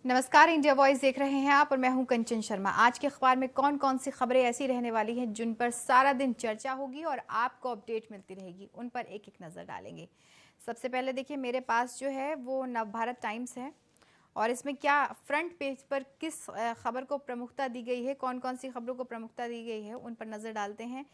नमस्कार, India voice देख रहे हैं आप और मैं हूं कंचन शर्मा। आज के अखबार में कौन कौन सी खबरें ऐसी रहने वाली हैं जिन पर सारा दिन चर्चा होगी और आपको अपडेट मिलती रहेगी, उन पर एक एक नज़र डालेंगे। सबसे पहले देखिए, मेरे पास जो है वो नवभारत टाइम्स है और इसमें क्या फ्रंट पेज पर किस खबर को प्रमुखता दी गई है, कौन कौन सी खबरों को प्रमुखता दी गई है, उन पर नज़र डालते हैं।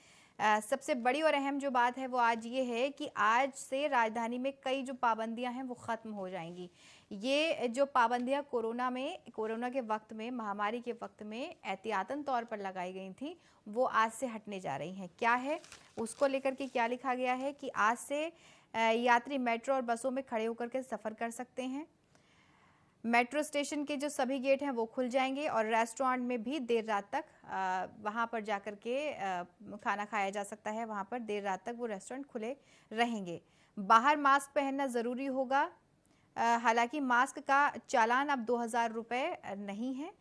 सबसे बड़ी और अहम जो बात है वो आज ये है कि आज से राजधानी में कई जो पाबंदियां हैं वो ख़त्म हो जाएंगी। ये जो पाबंदियां कोरोना के वक्त में, महामारी के वक्त में एहतियातन तौर पर लगाई गई थी, वो आज से हटने जा रही हैं। क्या है उसको लेकर के क्या लिखा गया है कि आज से यात्री मेट्रो और बसों में खड़े होकर के सफ़र कर सकते हैं। मेट्रो स्टेशन के जो सभी गेट हैं वो खुल जाएंगे और रेस्टोरेंट में भी देर रात तक वहाँ पर जाकर के खाना खाया जा सकता है। वहाँ पर देर रात तक वो रेस्टोरेंट खुले रहेंगे। बाहर मास्क पहनना ज़रूरी होगा। हालांकि मास्क का चालान अब 2,000 रुपये नहीं है,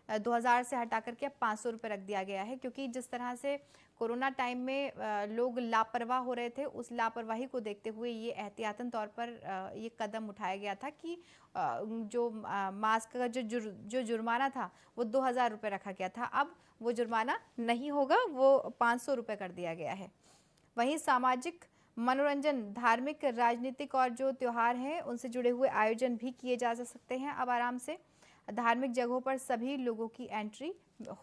2,000 से हटा करके अब 500 रुपये रख दिया गया है, क्योंकि जिस तरह से कोरोना टाइम में लोग लापरवाह हो रहे थे, उस लापरवाही को देखते हुए ये एहतियातन तौर पर ये कदम उठाया गया था कि जो मास्क का जो जुर्माना था वो 2,000 रुपये रखा गया था। अब वो जुर्माना नहीं होगा, वो 500 रुपये कर दिया गया है। वहीं सामाजिक मनोरंजन, धार्मिक, राजनीतिक और जो त्यौहार हैं उनसे जुड़े हुए आयोजन भी किए जा सकते हैं अब आराम से। धार्मिक जगहों पर सभी लोगों की एंट्री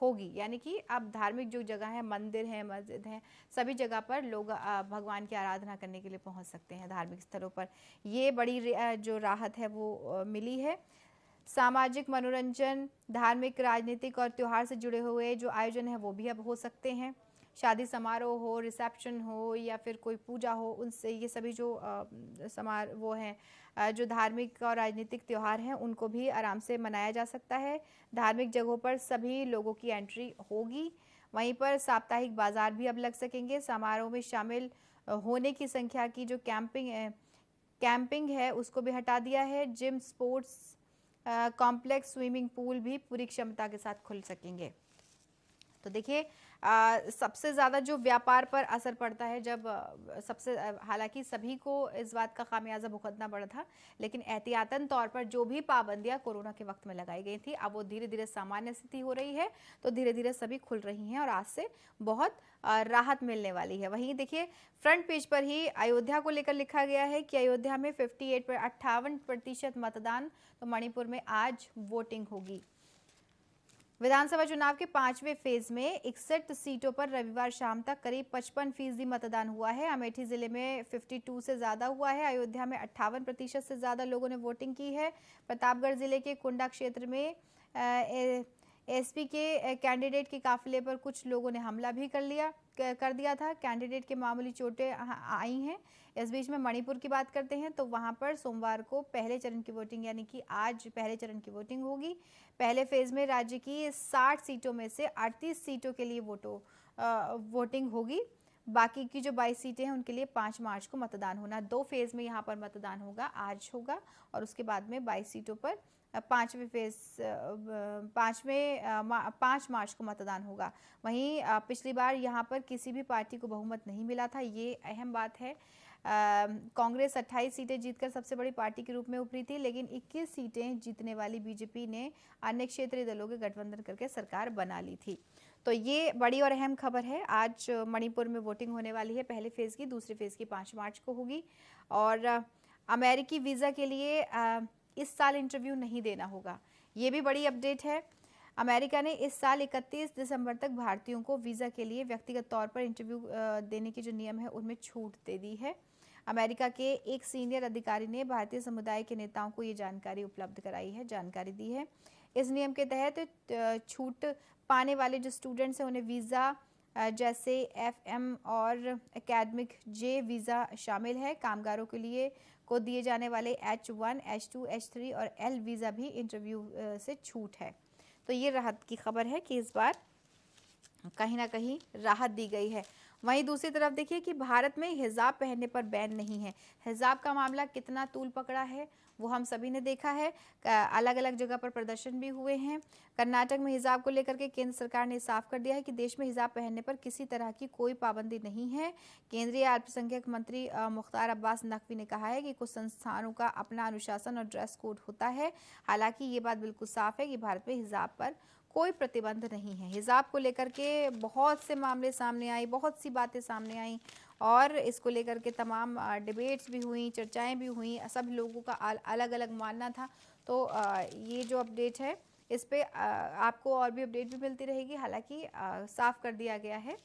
होगी, यानी कि अब धार्मिक जो जगह है, मंदिर हैं, मस्जिद हैं, सभी जगह पर लोग भगवान की आराधना करने के लिए पहुंच सकते हैं धार्मिक स्थलों पर। ये बड़ी जो राहत है वो मिली है। सामाजिक मनोरंजन, धार्मिक, राजनीतिक और त्यौहार से जुड़े हुए जो आयोजन है वो भी अब हो सकते हैं। शादी समारोह हो, रिसेप्शन हो या फिर कोई पूजा हो, उनसे ये सभी जो वो हैं जो धार्मिक और राजनीतिक त्यौहार हैं उनको भी आराम से मनाया जा सकता है। धार्मिक जगहों पर सभी लोगों की एंट्री होगी। वहीं पर साप्ताहिक बाजार भी अब लग सकेंगे। समारोह में शामिल होने की संख्या की जो कैंपिंग है उसको भी हटा दिया है। Gym, sports complex, swimming pool भी पूरी क्षमता के साथ खुल सकेंगे। तो देखिए, सबसे ज़्यादा जो व्यापार पर असर पड़ता है जब हालांकि सभी को इस बात का खामियाजा भुगतना पड़ा था, लेकिन एहतियातन तौर पर जो भी पाबंदियां कोरोना के वक्त में लगाई गई थी अब वो धीरे धीरे सामान्य स्थिति हो रही है, तो धीरे धीरे सभी खुल रही हैं और आज से बहुत राहत मिलने वाली है। वहीं देखिए, फ्रंट पेज पर ही अयोध्या को लेकर लिखा गया है कि अयोध्या में 58% मतदान, तो मणिपुर में आज वोटिंग होगी। विधानसभा चुनाव के 5वें फेज में 61 सीटों पर रविवार शाम तक करीब 55% मतदान हुआ है। अमेठी जिले में 52 से ज्यादा हुआ है। अयोध्या में 58% से ज्यादा लोगों ने वोटिंग की है। प्रतापगढ़ जिले के कुंडा क्षेत्र में एसपी के कैंडिडेट के काफिले पर कुछ लोगों ने हमला भी कर दिया था। कैंडिडेट के मामूली चोटें आई हैं। इस बीच में मणिपुर की बात करते हैं तो वहां पर सोमवार को पहले चरण की वोटिंग, यानी कि आज पहले चरण की वोटिंग होगी। पहले फेज में राज्य की 60 सीटों में से 38 सीटों के लिए वोटिंग होगी। बाकी की जो 22 सीटें हैं उनके लिए 5 मार्च को मतदान होना। 2 फेज में यहाँ पर मतदान होगा, आज होगा और उसके बाद में 22 सीटों पर 5 मार्च को मतदान होगा। वहीं पिछली बार यहाँ पर किसी भी पार्टी को बहुमत नहीं मिला था, ये अहम बात है। कांग्रेस 28 सीटें जीतकर सबसे बड़ी पार्टी के रूप में उभरी थी, लेकिन 21 सीटें जीतने वाली बीजेपी ने अन्य क्षेत्रीय दलों के गठबंधन करके सरकार बना ली थी। तो ये बड़ी और अहम खबर है। आज मणिपुर में वोटिंग होने वाली है पहले फेज की, दूसरे फेज की 5 मार्च को होगी। और अमेरिकी वीज़ा के लिए इस साल इंटरव्यू नहीं देना होगा, ये भी बड़ी अपडेट है। अमेरिका ने इस साल 31 दिसंबर तक भारतीयों को वीज़ा के लिए व्यक्तिगत तौर पर इंटरव्यू देने के जो नियम है उनमें छूट दे दी है। अमेरिका के एक सीनियर अधिकारी ने भारतीय समुदाय के नेताओं को ये जानकारी उपलब्ध कराई है, जानकारी दी है। इस नियम के तहत छूट पाने वाले जो स्टूडेंट्स हैं उन्हें वीज़ा जैसे FM और एकेडमिक J वीज़ा शामिल है। कामगारों के लिए को दिए जाने वाले H1, H2, H3 और L वीज़ा भी इंटरव्यू से छूट है। तो ये राहत की खबर है कि इस बार कहीं ना कहीं राहत दी गई है। वहीं दूसरी तरफ देखिए कि भारत में हिजाब पहनने पर बैन नहीं है। हिजाब का मामला कितना तूल पकड़ा है वो हम सभी ने देखा है। अलग अलग जगह पर प्रदर्शन भी हुए हैं। कर्नाटक में हिजाब को लेकर के केंद्र सरकार ने साफ कर दिया है कि देश में हिजाब पहनने पर किसी तरह की कोई पाबंदी नहीं है। केंद्रीय अल्पसंख्यक मंत्री मुख्तार अब्बास नकवी ने कहा है कि कुछ संस्थानों का अपना अनुशासन और ड्रेस कोड होता है। हालांकि ये बात बिल्कुल साफ है कि भारत में हिजाब पर कोई प्रतिबंध नहीं है। हिजाब को लेकर के बहुत से मामले सामने आई, बहुत सी बातें सामने आई और इसको लेकर के तमाम डिबेट्स भी हुई, चर्चाएं भी हुई। सब लोगों का अलग अलग मानना था। तो ये जो अपडेट है इस पे आपको और भी अपडेट भी मिलती रहेगी। हालांकि साफ कर दिया गया है,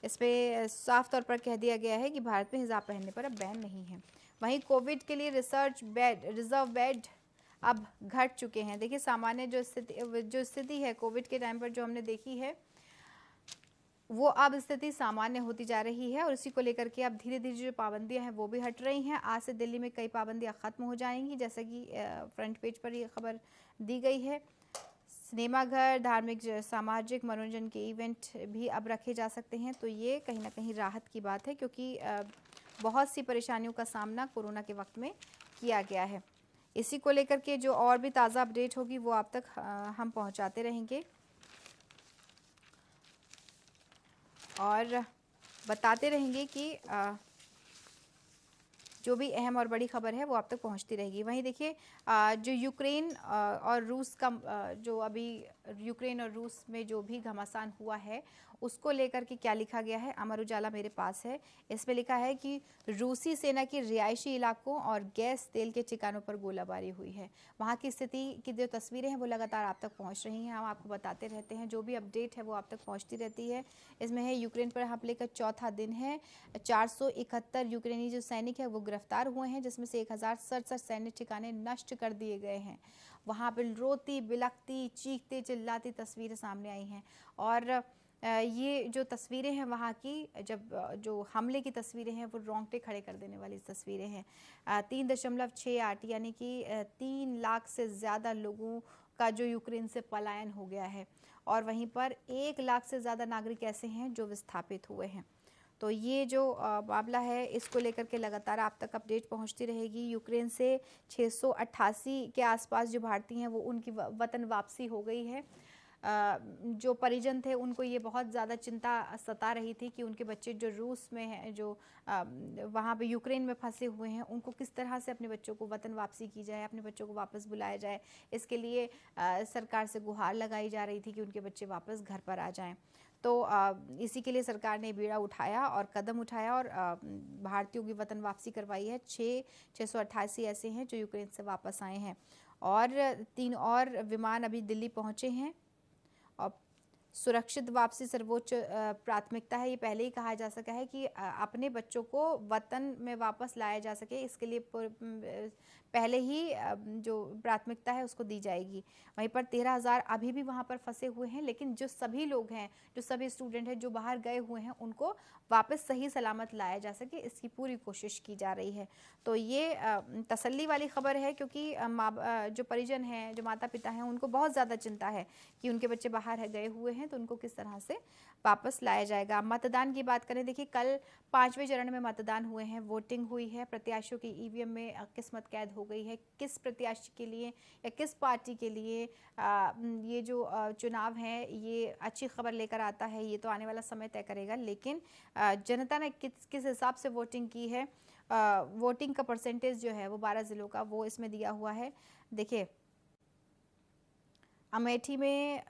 इस पे साफ तौर पर कह दिया गया है कि भारत में हिजाब पहनने पर अब बैन नहीं है। वहीं कोविड के लिए रिजर्व बेड अब घट चुके हैं। देखिए, सामान्य जो स्थिति है कोविड के टाइम पर जो हमने देखी है, वो अब स्थिति सामान्य होती जा रही है और इसी को लेकर के अब धीरे धीरे जो पाबंदियां हैं वो भी हट रही हैं। आज से दिल्ली में कई पाबंदियां खत्म हो जाएंगी, जैसा कि फ्रंट पेज पर ये खबर दी गई है। सिनेमाघर, धार्मिक, सामाजिक मनोरंजन के इवेंट भी अब रखे जा सकते हैं। तो ये कहीं ना कहीं राहत की बात है, क्योंकि बहुत सी परेशानियों का सामना कोरोना के वक्त में किया गया है। इसी को लेकर के जो और भी ताज़ा अपडेट होगी वो आप तक हम पहुंचाते रहेंगे और बताते रहेंगे कि जो भी अहम और बड़ी खबर है वो आप तक पहुंचती रहेगी। वहीं देखिए, जो यूक्रेन और रूस का जो अभी यूक्रेन और रूस में जो भी घमासान हुआ है उसको लेकर के क्या लिखा गया है, अमर उजाला मेरे पास है। इसमें लिखा है कि रूसी सेना के रिहायशी इलाकों और गैस तेल के ठिकानों पर गोलाबारी हुई है। वहाँ की स्थिति की जो तस्वीरें हैं वो लगातार आप तक पहुँच रही हैं। हम आपको बताते रहते हैं, जो भी अपडेट है वो आप तक पहुँचती रहती है। इसमें है यूक्रेन पर हमले का चौथा दिन है। 471 यूक्रेनी जो सैनिक है वो गिरफ्तार हुए हैं, जिसमें से 1067 सैन्य ठिकाने नष्ट कर दिए गए हैं। वहाँ पर रोती बिलखती चीखते चिल्लाती तस्वीरें सामने आई हैं। और ये जो तस्वीरें हैं वहाँ की, जब जो हमले की तस्वीरें हैं वो रोंगटे खड़े कर देने वाली तस्वीरें हैं। 3.68 यानी कि 3 लाख से ज़्यादा लोगों का जो यूक्रेन से पलायन हो गया है और वहीं पर 1 लाख से ज़्यादा नागरिक ऐसे हैं जो विस्थापित हुए हैं। तो ये जो मामला है इसको लेकर के लगातार आप तक अपडेट पहुंचती रहेगी। यूक्रेन से 688 के आसपास जो भारतीय हैं वो उनकी वतन वापसी हो गई है। जो परिजन थे उनको ये बहुत ज़्यादा चिंता सता रही थी कि उनके बच्चे जो रूस में हैं, जो वहाँ पे यूक्रेन में फंसे हुए हैं, उनको किस तरह से अपने बच्चों को वतन वापसी की जाए, अपने बच्चों को वापस बुलाया जाए। इसके लिए सरकार से गुहार लगाई जा रही थी कि उनके बच्चे वापस घर पर आ जाएं। तो इसी के लिए सरकार ने बीड़ा उठाया और कदम उठाया और भारतीयों की वतन वापसी करवाई है। 688 ऐसे हैं जो यूक्रेन से वापस आए हैं और 3 और विमान अभी दिल्ली पहुँचे हैं। और सुरक्षित वापसी सर्वोच्च प्राथमिकता है। ये पहले ही कहा जा सका है कि अपने बच्चों को वतन में वापस लाया जा सके, इसके लिए पहले ही जो प्राथमिकता है उसको दी जाएगी। वहीं पर 13,000 अभी भी वहाँ पर फंसे हुए हैं, लेकिन जो सभी लोग हैं, जो सभी स्टूडेंट हैं जो बाहर गए हुए हैं, उनको वापस सही सलामत लाया जा सके, इसकी पूरी कोशिश की जा रही है। तो ये तसल्ली वाली खबर है, क्योंकि जो परिजन हैं, जो माता पिता हैं, उनको बहुत ज़्यादा चिंता है कि उनके बच्चे बाहर गए हुए हैं तो उनको किस तरह से वापस लाया जाएगा। मतदान की बात करें, देखिए कल 5वें चरण में मतदान हुए हैं, वोटिंग हुई है। प्रत्याशियों की ईवीएम में किस्मत कैद हो गई है। किस प्रत्याशी के लिए या किस पार्टी के लिए ये जो चुनाव है ये अच्छी खबर लेकर आता है, ये तो आने वाला समय तय करेगा। लेकिन जनता ने किस हिसाब से वोटिंग की है, वोटिंग का परसेंटेज जो है वो 12 ज़िलों का वो इसमें दिया हुआ है। देखिए, अमेठी में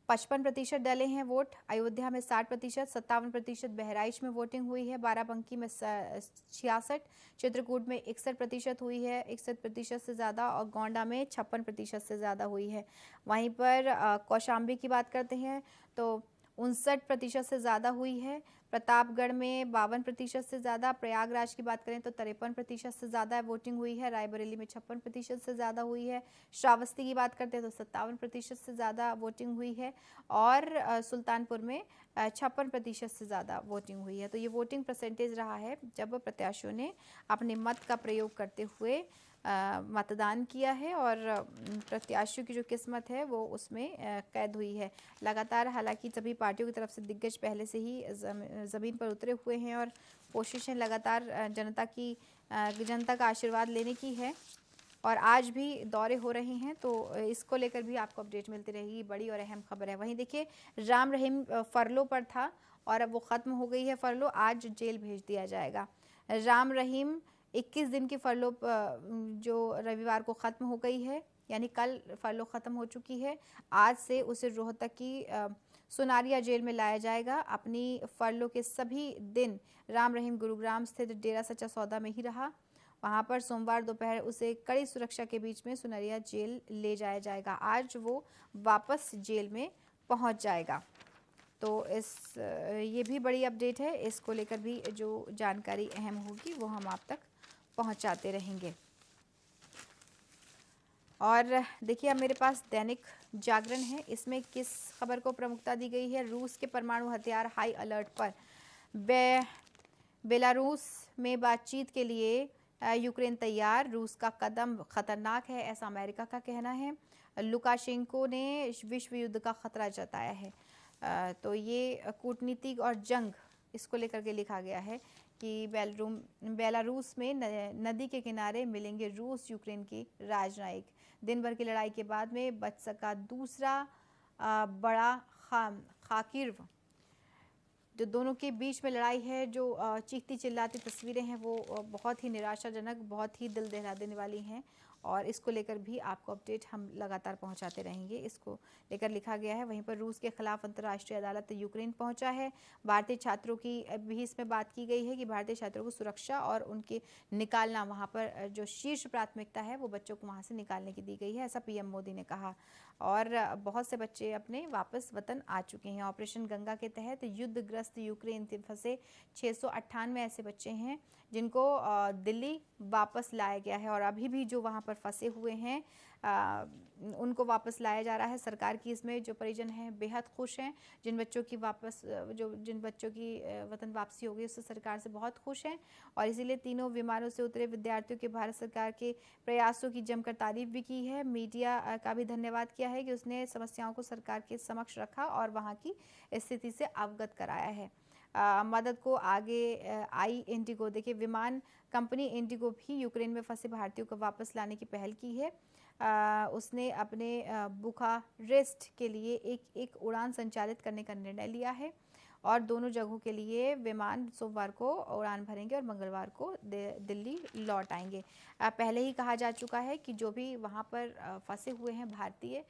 55% डले हैं वोट, अयोध्या में 60%, 57% बहराइच में वोटिंग हुई है, बाराबंकी में 66, चित्रकूट में 61% हुई है, 61% से ज़्यादा, और गोंडा में 56% से ज़्यादा हुई है। वहीं पर कौशाम्बी की बात करते हैं तो 59% से ज़्यादा हुई है। प्रतापगढ़ में 52% से ज़्यादा, प्रयागराज की बात करें तो 53% से ज़्यादा वोटिंग हुई है, रायबरेली में 56% से ज़्यादा हुई है, श्रावस्ती की बात करते हैं तो 57% से ज़्यादा वोटिंग हुई है, और सुल्तानपुर में 56% से ज़्यादा वोटिंग हुई है। तो ये वोटिंग परसेंटेज रहा है जब प्रत्याशियों ने अपने मत का प्रयोग करते हुए मतदान किया है और प्रत्याशियों की जो किस्मत है वो उसमें कैद हुई है। लगातार हालांकि सभी पार्टियों की तरफ से दिग्गज पहले से ही ज़मीन पर उतरे हुए हैं और कोशिशें लगातार जनता की जनता का आशीर्वाद लेने की है और आज भी दौरे हो रहे हैं, तो इसको लेकर भी आपको अपडेट मिलती रहेगी। बड़ी और अहम खबर है। वहीं देखिए, राम रहीम फरलो पर था और अब वो ख़त्म हो गई है फरलो, आज जेल भेज दिया जाएगा। राम रहीम 21 दिन की फरलो जो रविवार को ख़त्म हो गई है, यानी कल फरलो ख़त्म हो चुकी है। आज से उसे रोहतक की सुनारिया जेल में लाया जाएगा। अपनी फरलो के सभी दिन राम रहीम गुरुग्राम स्थित डेरा सच्चा सौदा में ही रहा। वहां पर सोमवार दोपहर उसे कड़ी सुरक्षा के बीच में सुनरिया जेल ले जाया जाएगा। आज वो वापस जेल में पहुंच जाएगा। तो ये भी बड़ी अपडेट है। इसको लेकर भी जो जानकारी अहम होगी वो हम आप तक पहुंचाते रहेंगे। और देखिए, अब मेरे पास दैनिक जागरण है। इसमें किस खबर को प्रमुखता दी गई है? रूस के परमाणु हथियार हाई अलर्ट पर। बेलारूस में बातचीत के लिए यूक्रेन तैयार। रूस का कदम खतरनाक है, ऐसा अमेरिका का कहना है। लुकाशेंको ने विश्व युद्ध का खतरा जताया है। तो ये कूटनीतिक और जंग, इसको लेकर के लिखा गया है कि बेलारूस में नदी के किनारे मिलेंगे रूस यूक्रेन की राजनयिक। दिन भर की लड़ाई के बाद में बच सका दूसरा बड़ा खाकिर्व। जो दोनों के बीच में लड़ाई है, जो चीखती चिल्लाती तस्वीरें हैं, वो बहुत ही निराशाजनक, बहुत ही दिल दहला देने वाली हैं। और इसको लेकर भी आपको अपडेट हम लगातार पहुंचाते रहेंगे। इसको लेकर लिखा गया है। वहीं पर रूस के खिलाफ अंतर्राष्ट्रीय अदालत यूक्रेन पहुंचा है। भारतीय छात्रों की भी इसमें बात की गई है कि भारतीय छात्रों को सुरक्षा और उनके निकालना, वहां पर जो शीर्ष प्राथमिकता है वो बच्चों को वहां से निकालने की दी गई है, ऐसा पीएम मोदी ने कहा। और बहुत से बच्चे अपने वापस वतन आ चुके हैं। ऑपरेशन गंगा के तहत युद्धग्रस्त यूक्रेन से फंसे 698 ऐसे बच्चे हैं जिनको दिल्ली वापस लाया गया है। और अभी भी जो वहाँ पर फंसे हुए हैं उनको वापस लाया जा रहा है। सरकार की इसमें जो परिजन हैं बेहद खुश हैं। जिन बच्चों की वतन वापसी होगी उससे सरकार से बहुत खुश हैं। और इसीलिए तीनों विमानों से उतरे विद्यार्थियों के भारत सरकार के प्रयासों की जमकर तारीफ भी की है। मीडिया का भी धन्यवाद किया है कि उसने समस्याओं को सरकार के समक्ष रखा और वहाँ की स्थिति से अवगत कराया है। मदद को आगे आई इंडिगो। देखिए, विमान कंपनी इंडिगो भी यूक्रेन में फंसे भारतीयों को वापस लाने की पहल की है। उसने अपने बुखारेस्ट के लिए एक उड़ान संचालित करने का निर्णय लिया है और दोनों जगहों के लिए विमान सोमवार को उड़ान भरेंगे और मंगलवार को दिल्ली लौट आएंगे। पहले ही कहा जा चुका है कि जो भी वहाँ पर फंसे हुए हैं भारतीय,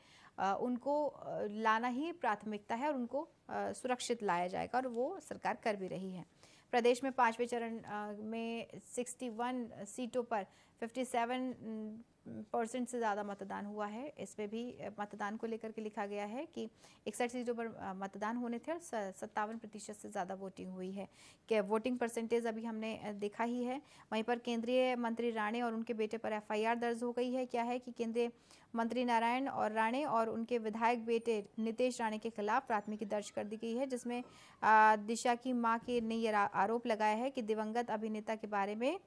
उनको लाना ही प्राथमिकता है और उउनको सुरक्षित लाया जाएगा और वो सरकार कर भी रही है। प्रदेश में 5वें चरण में 61 सीटों पर 57% से ज़्यादा मतदान हुआ है। इसमें भी मतदान को लेकर के लिखा गया है कि 61 सीटों पर मतदान होने थे और 57% से ज़्यादा वोटिंग हुई है। कि वोटिंग परसेंटेज अभी हमने देखा ही है। वहीं पर केंद्रीय मंत्री राणे और उनके बेटे पर FIR दर्ज हो गई है। क्या है कि केंद्रीय मंत्री नारायण और राणे और उनके विधायक बेटे नितेश राणे के खिलाफ प्राथमिकी दर्ज कर दी गई है, जिसमें दिशा की मां ने यह आरोप लगाया है कि दिवंगत अभिनेता के बारे में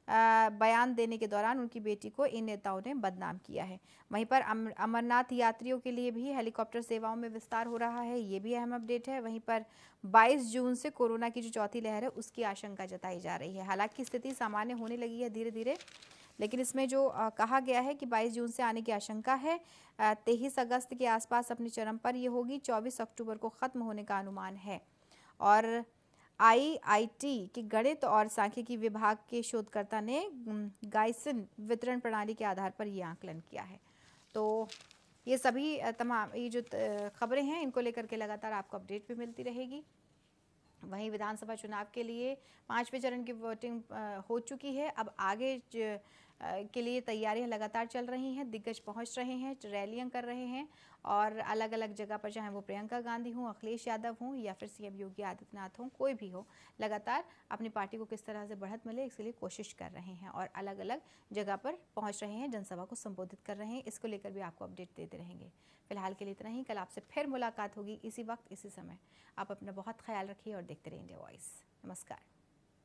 बयान देने के दौरान उनकी बेटी को इन नेताओं ने बदनाम किया है। वहीं पर अमरनाथ यात्रियों के लिए भी हेलीकॉप्टर सेवाओं में विस्तार हो रहा है, ये भी अहम अपडेट है। वहीं पर 22 जून से कोरोना की जो चौथी लहर है उसकी आशंका जताई जा रही है। हालांकि स्थिति सामान्य होने लगी है धीरे धीरे, लेकिन इसमें जो कहा गया है कि 22 जून से आने की आशंका है। 23 अगस्त के आसपास अपने चरम पर ये होगी। 24 अक्टूबर को ख़त्म होने का अनुमान है। और IIT के गणित और सांख्यिकी विभाग के शोधकर्ता ने गाइसन वितरण प्रणाली के आधार पर ये आकलन किया है। तो ये सभी तमाम ये जो खबरें हैं इनको लेकर के लगातार आपको अपडेट भी मिलती रहेगी। वहीं विधानसभा चुनाव के लिए 5वें चरण की वोटिंग हो चुकी है। अब आगे के लिए तैयारियां लगातार चल रही हैं। दिग्गज पहुंच रहे हैं, रैलियां कर रहे हैं और अलग अलग जगह पर, चाहे वो प्रियंका गांधी हों, अखिलेश यादव हों या फिर CM योगी आदित्यनाथ हों, कोई भी हो, लगातार अपनी पार्टी को किस तरह से बढ़त मिले इसके लिए कोशिश कर रहे हैं और अलग अलग जगह पर पहुँच रहे हैं, जनसभा को संबोधित कर रहे हैं। इसको लेकर भी आपको अपडेट देते रहेंगे। फिलहाल के लिए इतना ही। कल आपसे फिर मुलाकात होगी इसी वक्त इसी समय। आप अपना बहुत ख्याल रखिए और देखते रहिए इंडिया वॉइस। नमस्कार।